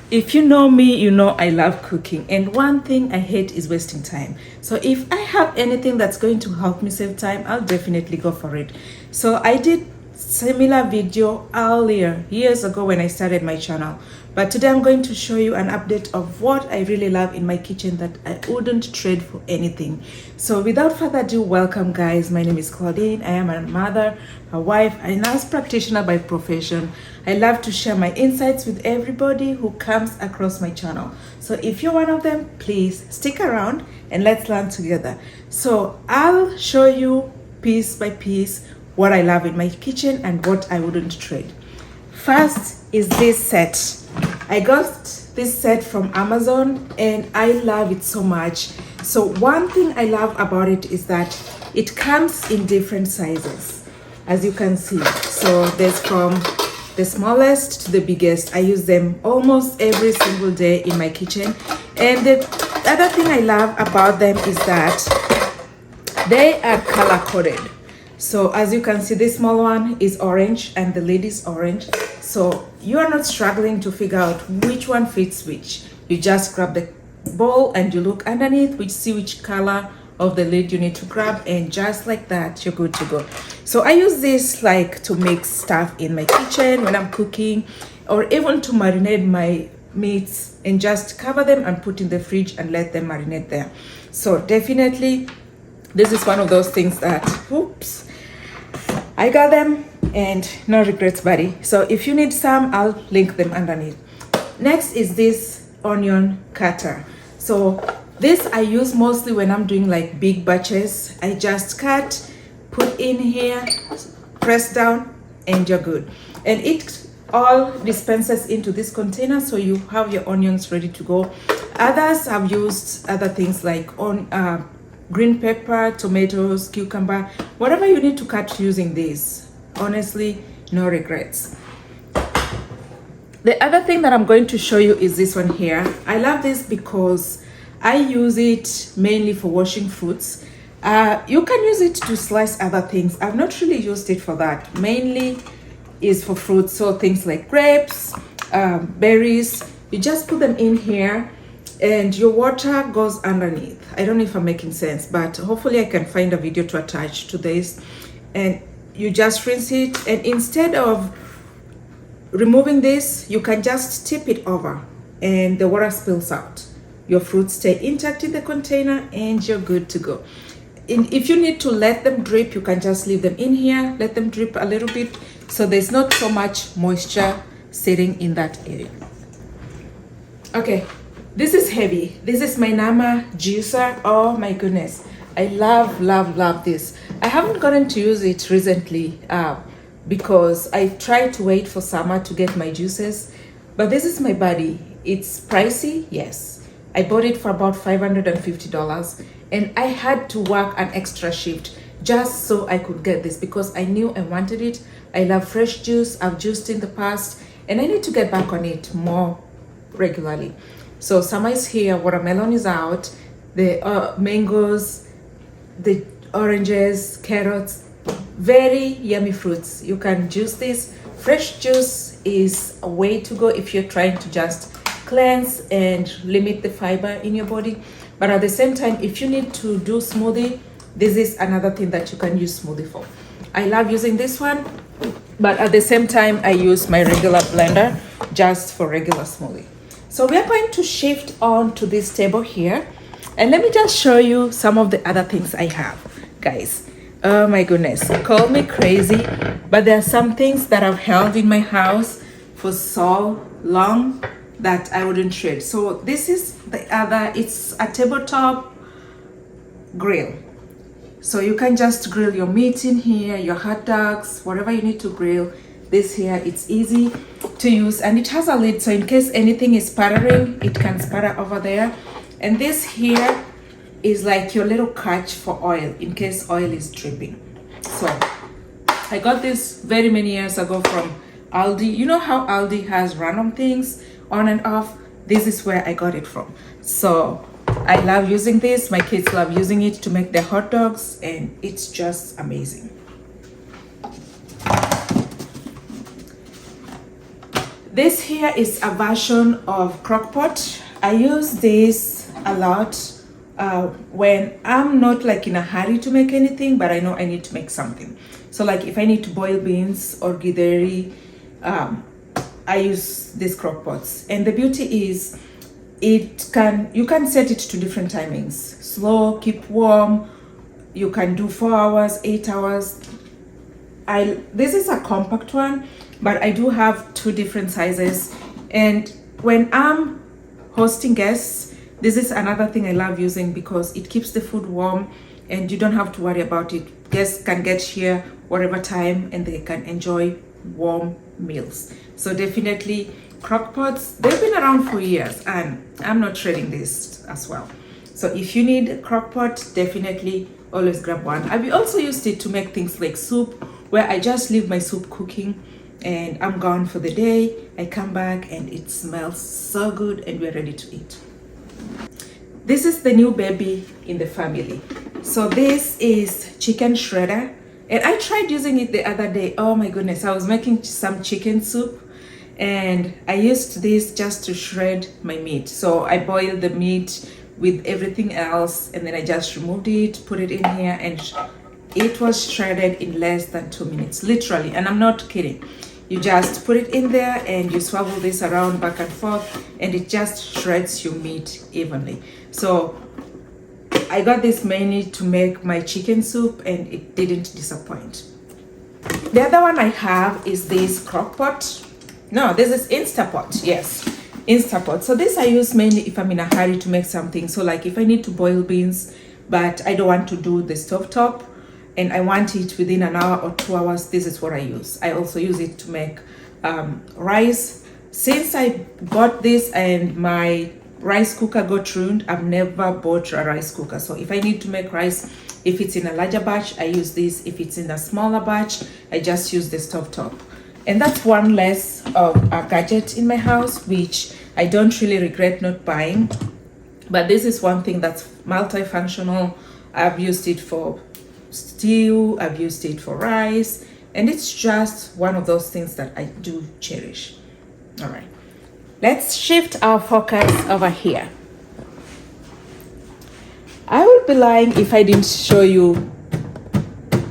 If you know me, you know I love cooking, and one thing I hate is wasting time. So if I have anything that's going to help me save time, I'll definitely go for it. So I did similar video earlier years ago when I started my channel, but today I'm going to show you an update of what I really love in my kitchen that I wouldn't trade for anything. So without further ado, welcome guys. My name is Claudine. I am a mother, a wife, a nurse practitioner by profession. I love to share my insights with everybody who comes across my channel. So if you're one of them, please stick around and let's learn together. So I'll show you piece by piece what I love in my kitchen and what I wouldn't trade. First is this set. I got this set from Amazon and I love it so much. So one thing I love about it is that it comes in different sizes, as you can see. So there's from the smallest to the biggest. I use them almost every single day in my kitchen. And the other thing I love about them is that they are color coded. So as you can see, this small one is orange and the lid is orange. So you are not struggling to figure out which one fits which. You just grab the bowl and you look underneath, see which color of the lid you need to grab, and just like that, you're good to go. So I use this like to mix stuff in my kitchen when I'm cooking, or even to marinate my meats and just cover them and put in the fridge and let them marinate there. So definitely this is one of those things that, oops, I got them and no regrets, buddy. So if you need some, I'll link them underneath. Next is this onion cutter. So this I use mostly when I'm doing like big batches. I just cut, put in here, press down, and you're good. And it all dispenses into this container, so you have your onions ready to go. Others have used other things like green pepper, tomatoes, cucumber, whatever you need to cut using this. Honestly, no regrets. The other thing that I'm going to show you is this one here. I love this because I use it mainly for washing fruits. You can use it to slice other things. I've not really used it for that. Mainly is for fruits, so things like grapes, berries. You just put them in here and your water goes underneath. I don't know if I'm making sense, but hopefully I can find a video to attach to this. And you just rinse it, and instead of removing this, you can just tip it over and the water spills out. Your fruits stay intact in the container and you're good to go. And if you need to let them drip, you can just leave them in here, let them drip a little bit, so there's not so much moisture sitting in that area. Okay, this is heavy. This is my Nama juicer. Oh my goodness, I love this. I haven't gotten to use it recently because I tried to wait for summer to get my juices, but this is my buddy. It's pricey, yes. I bought it for about $550 and I had to work an extra shift just so I could get this because I knew I wanted it. I love fresh juice. I've juiced in the past and I need to get back on it more regularly. So summer is here, watermelon is out, the mangoes, the oranges, carrots, very yummy fruits. You can juice this. Fresh juice is a way to go if you're trying to just cleanse and limit the fiber in your body. But at the same time, if you need to do smoothie, this is another thing that you can use smoothie for. I love using this one, but at the same time, I use my regular blender just for regular smoothie. So we are going to shift on to this table here. And let me just show you some of the other things I have, guys. Oh my goodness, call me crazy, but there are some things that I've held in my house for so long that I wouldn't trade. So this is the other, it's a tabletop grill. So you can just grill your meat in here, your hot dogs, whatever you need to grill. This here, it's easy to use and it has a lid, so in case anything is sputtering, it can sputter over there. And this here is like your little catch for oil in case oil is dripping. So I got this very many years ago from Aldi. You know how Aldi has random things on and off? This is where I got it from. So I love using this. My kids love using it to make their hot dogs and it's just amazing. This here is a version of crock pot. I use this a lot when I'm not like in a hurry to make anything, but I know I need to make something. So like if I need to boil beans or githeri, I use these crock pots. And the beauty is you can set it to different timings. Slow, keep warm. You can do 4 hours, 8 hours. This is a compact one, but I do have 2 different sizes. And when I'm hosting guests, this is another thing I love using because it keeps the food warm and you don't have to worry about it. Guests can get here whatever time and they can enjoy warm meals. So definitely crock pots, they've been around for years and I'm not trading this as well. So if you need a crock pot, definitely always grab one. I've also used it to make things like soup, where I just leave my soup cooking and I'm gone for the day. I come back and it smells so good and we're ready to eat. This is the new baby in the family. So this is chicken shredder. And I tried using it the other day. Oh my goodness, I was making some chicken soup and I used this just to shred my meat. So I boiled the meat with everything else and then I just removed it, put it in here, and it was shredded in less than 2 minutes, literally. And I'm not kidding. You just put it in there and you swivel this around back and forth and it just shreds your meat evenly. So I got this mainly to make my chicken soup and it didn't disappoint. The other one I have is this crock pot. No, this is Instapot. Yes, Instapot. So this I use mainly if I'm in a hurry to make something. So like if I need to boil beans, but I don't want to do the stovetop and I want it within an hour or 2 hours, this is what I use. I also use it to make rice. Since I got this and my rice cooker got ruined, I've never bought a rice cooker. So if I need to make rice, if it's in a larger batch, I use this. If it's in a smaller batch, I just use the stovetop. And that's one less of a gadget in my house, which I don't really regret not buying. But this is one thing that's multifunctional. I've used it for stew, I've used it for rice, and it's just one of those things that I do cherish. All right, let's shift our focus over here. I would be lying if I didn't show you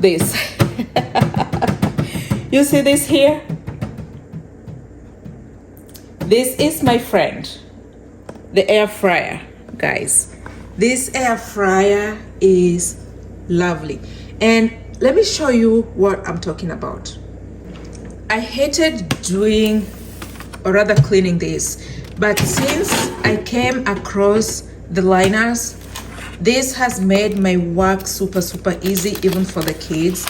this. You see this here? This is my friend, the air fryer, guys. This air fryer is lovely. And let me show you what I'm talking about. I hated doing, or rather cleaning this, but since I came across the liners, this has made my work super easy, even for the kids,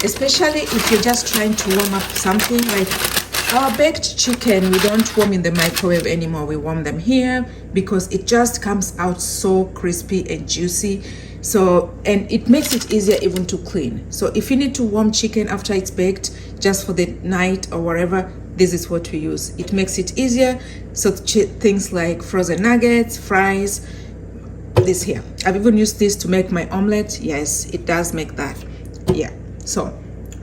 especially if you're just trying to warm up something. Like our baked chicken, we don't warm in the microwave anymore. We warm them here because it just comes out so crispy and juicy. So, and it makes it easier even to clean. So if you need to warm chicken after it's baked, just for the night or whatever, this is what we use. It makes it easier. So things like frozen nuggets, fries, this here. I've even used this to make my omelette. Yes, it does make that. Yeah. So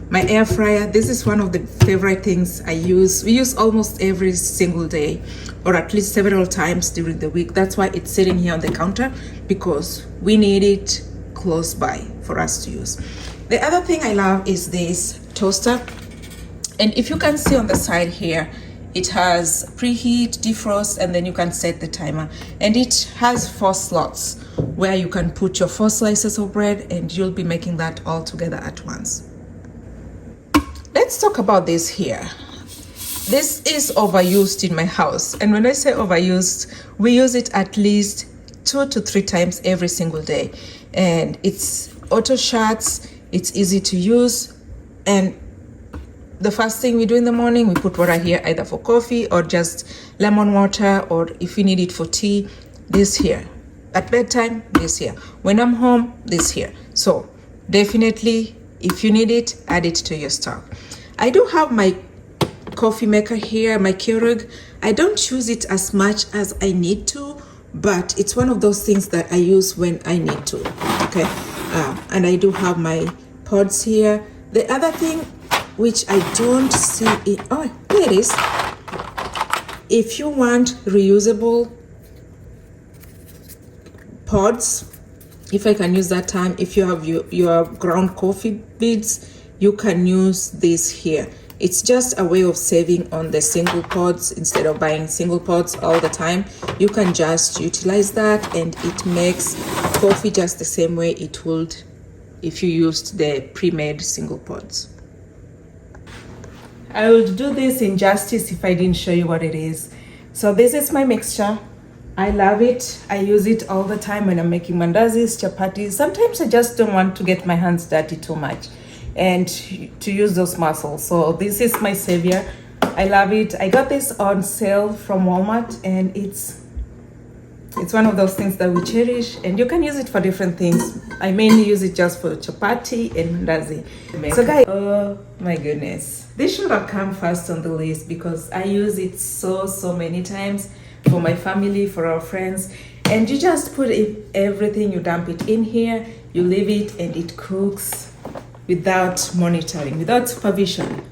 my air fryer, this is one of the favorite things I use. We use almost every single day, or at least several times during the week. That's why it's sitting here on the counter, because we need it close by for us to use. The other thing I love is this toaster. And if you can see on the side here, it has preheat, defrost, and then you can set the timer. And it has 4 slots where you can put your 4 slices of bread and you'll be making that all together at once. Let's talk about this here. This is overused in my house. And when I say overused, we use it at least 2 to 3 times every single day. And it's auto shuts, it's easy to use. And the first thing we do in the morning, we put water here either for coffee or just lemon water, or if you need it for tea, this here. At bedtime, this here. When I'm home, this here. So definitely, if you need it, add it to your stock. I do have my coffee maker here, my Keurig. I don't use it as much as I need to, but it's one of those things that I use when I need to. Okay, and I do have my pods here. The other thing which I don't see it, oh, there it is. If you want reusable pods, if I can use that term, if you have your ground coffee beans, you can use this here. It's just a way of saving on the single pods. Instead of buying single pods all the time, you can just utilize that, and it makes coffee just the same way it would if you used the pre-made single pods. I would do this injustice if I didn't show you what it is. So this is my mixture. I love it. I use it all the time when I'm making mandazis, chapatis. Sometimes I just don't want to get my hands dirty too much and to use those muscles. So this is my savior. I love it. I got this on sale from Walmart, and it's one of those things that we cherish, and you can use it for different things. I mainly use it just for chapati and mandazi. So guys, oh my goodness, this should have come first on the list because I use it so many times for my family, for our friends. And you just put everything, you dump it in here, you leave it, and it cooks without monitoring, without supervision.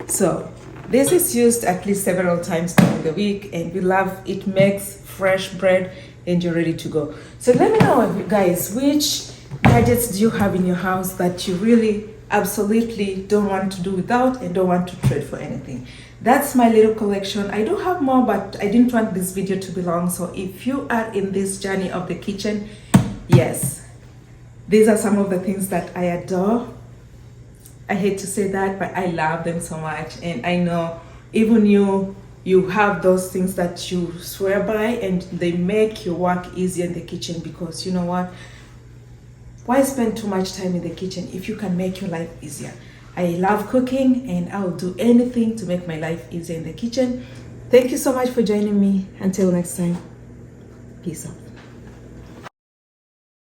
So this is used at least several times during the week, and we love it. Makes fresh bread and you're ready to go. So let me know, guys, which gadgets do you have in your house that you really absolutely don't want to do without and don't want to trade for anything? That's my little collection. I do have more, but I didn't want this video to be long. So if you are in this journey of the kitchen, yes, these are some of the things that I adore. I hate to say that, but I love them so much. And I know even you have those things that you swear by, and they make your work easier in the kitchen, because you know what? Why spend too much time in the kitchen if you can make your life easier? I love cooking, and I'll do anything to make my life easier in the kitchen. Thank you so much for joining me. Until next time, peace out.